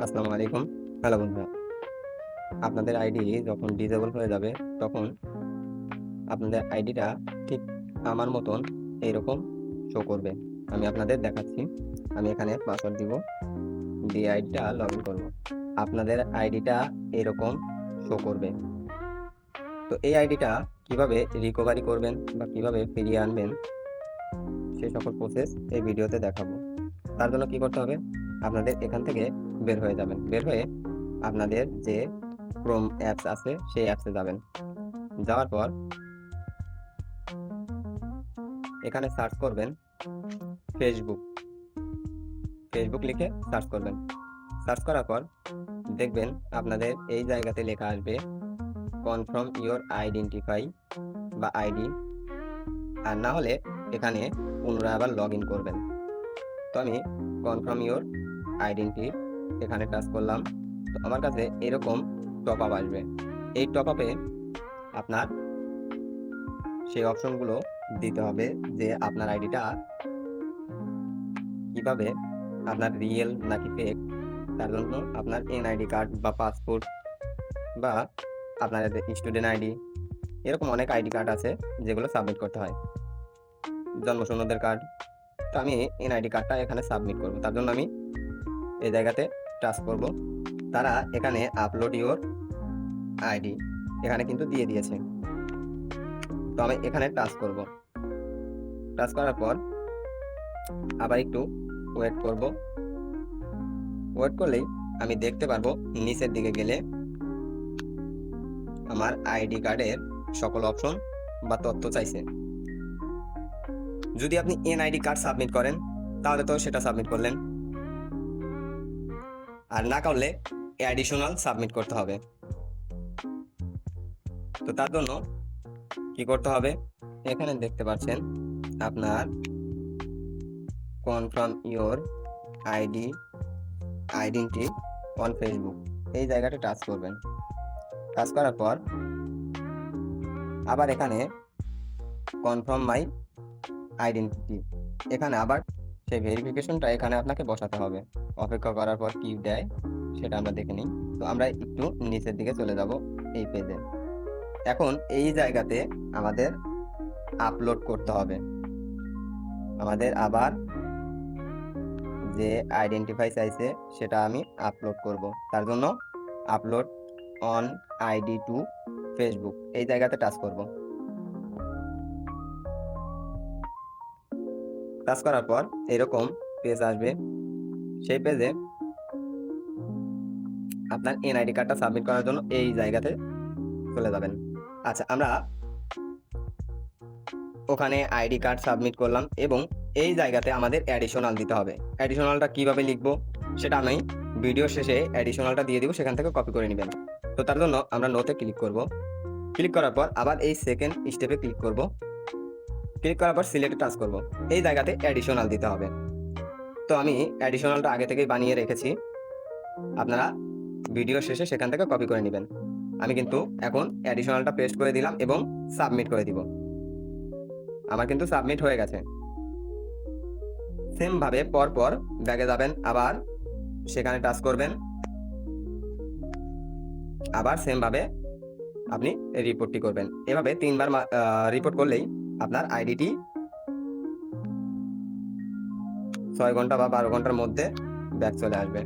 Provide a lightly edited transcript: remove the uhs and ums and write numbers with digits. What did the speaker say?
আসসালামু আলাইকুম। হ্যালো বন্ধুরা, আপনাদের আইডি যখন ডিসেবল হয়ে যাবে তখন আপনাদের আইডিটা ঠিক আমার মতন এইরকম শো করবে। আমি আপনাদের দেখাচ্ছি। আমি এখানে পাসওয়ার্ড দিব, দিয়ে আইডিটা লগ ইন করবো। আপনাদের আইডিটা এরকম শো করবে। তো এই আইডিটা কিভাবে রিকভারি করবেন বা কিভাবে ফিরিয়ে আনবেন সেই সকল প্রসেস এই ভিডিওতে দেখাবো। তার জন্য কি করতে হবে, আপনাদের এখান থেকে বের হয়ে যাবেন। বের হয়ে আপনাদের যে ক্রোম অ্যাপস আছে সেই অ্যাপসে যাবেন। যাওয়ার পর এখানে সার্চ করবেন ফেসবুক। ফেসবুক লিখে সার্চ করবেন। সার্চ করার পর দেখবেন আপনাদের এই জায়গাতে লেখা আসবে কনফার্ম ইওর আইডেন্টিফাই বা আইডি, আর না হলে এখানে পুনরায় আবার লগ ইন করবেন। তো আমি কনফার্ম ইওর আইডেন্টি এখানে টাচ করলাম। তো আমার কাছে এরকম টপ আপ আসবে। এই টপ আপে আপনার সেই অপশনগুলো দিতে হবে যে আপনার আইডিটা কিভাবে আপনার রিয়েল নাকি ফেক। তার জন্য আপনার এনআইডি কার্ড বা পাসপোর্ট বা আপনার স্টুডেন্ট আইডি, এরকম অনেক আইডি কার্ড আছে যেগুলো সাবমিট করতে হয়, জন্ম সনদের কার্ড। তো আমি এনআইডি কার্ডটা এখানে সাবমিট করব। তার জন্য আমি এই জায়গাতে টাচ করব। তারা এখানে আপলোড ইওর আইডি এখানে কিন্তু দিয়ে দিয়েছে। তো আমি এখানে টাচ করব। টাচ করার পর আবার একটু ওয়েট করব। ওয়েট করলেই আমি দেখতে পারবো নিচের দিকে গেলে আমার আইডি কার্ডের সকল অপশন বা তথ্য চাইছে। যদি আপনি এনআইডি কার্ড সাবমিট করেন তাহলে তো সেটা সাবমিট করলেন, আর না করলে অ্যাডিশনাল সাবমিট করতে হবে। তো তার জন্য কি করতে হবে, এখানে দেখতে পাচ্ছেন আপনার confirm your identity on Facebook, এই জায়গাটা টাচ করবেন। টাচ করার পর আবার এখানে কনফার্ম মাই আইডেন্টিটি, এখানে আবার সেই ভেরিফিকেশনটা এখানে আপনাকে বসাতে হবে। অপেক্ষা করার পর কি দেয় সেটা আমরা দেখে নিই। তো আমরা একটু নিচের দিকে চলে যাব এই পেজে। এখন এই জায়গাতে আমাদের আপলোড করতে হবে। আমাদের আবার যে আইডেন্টিফাই চাইছে সেটা আমি আপলোড করব। তার জন্য upload on ID to Facebook, এই জায়গাতে টাচ করব। টাচ করার পর এরকম পেজ আসবে। সেই পেজে আপনার এনআইডি কার্ডটা সাবমিট করার জন্য এই জায়গাতে চলে যাবেন। আচ্ছা, আমরা ওখানে আইডি কার্ড সাবমিট করলাম এবং এই জায়গাতে আমাদের অ্যাডিশনাল দিতে হবে। অ্যাডিশনালটা কিভাবে লিখবো সেটা আমি ভিডিও শেষে অ্যাডিশনালটা দিয়ে দিব, সেখান থেকে কপি করে নেবেন। তো তার জন্য আমরা নোতে ক্লিক করব। ক্লিক করার পর আবার এই সেকেন্ড স্টেপে ক্লিক করব। ক্লিক করার পর সিলেক্টে টাচ করব। এই জায়গাতে অ্যাডিশনাল দিতে হবে। তো আমি অ্যাডিশনালটা আগে থেকেই বানিয়ে রেখেছি, আপনারা ভিডিও শেষে সেখান থেকে কপি করে নেবেন। আমি কিন্তু এখন অ্যাডিশনালটা পেস্ট করে দিলাম এবং সাবমিট করে দিব। আমার কিন্তু সাবমিট হয়ে গেছে। সেম ভাবে পরপর ব্যাগে যাবেন, আবার সেখানে টাচ করবেন, আবার সেম ভাবে আপনি রিপোর্টটি করবেন। এভাবে 3 বার রিপোর্ট করলেই আপনার আইডিটি 6 ঘন্টা বা 12 ঘন্টার মধ্যে ব্যাক চলে আসবে।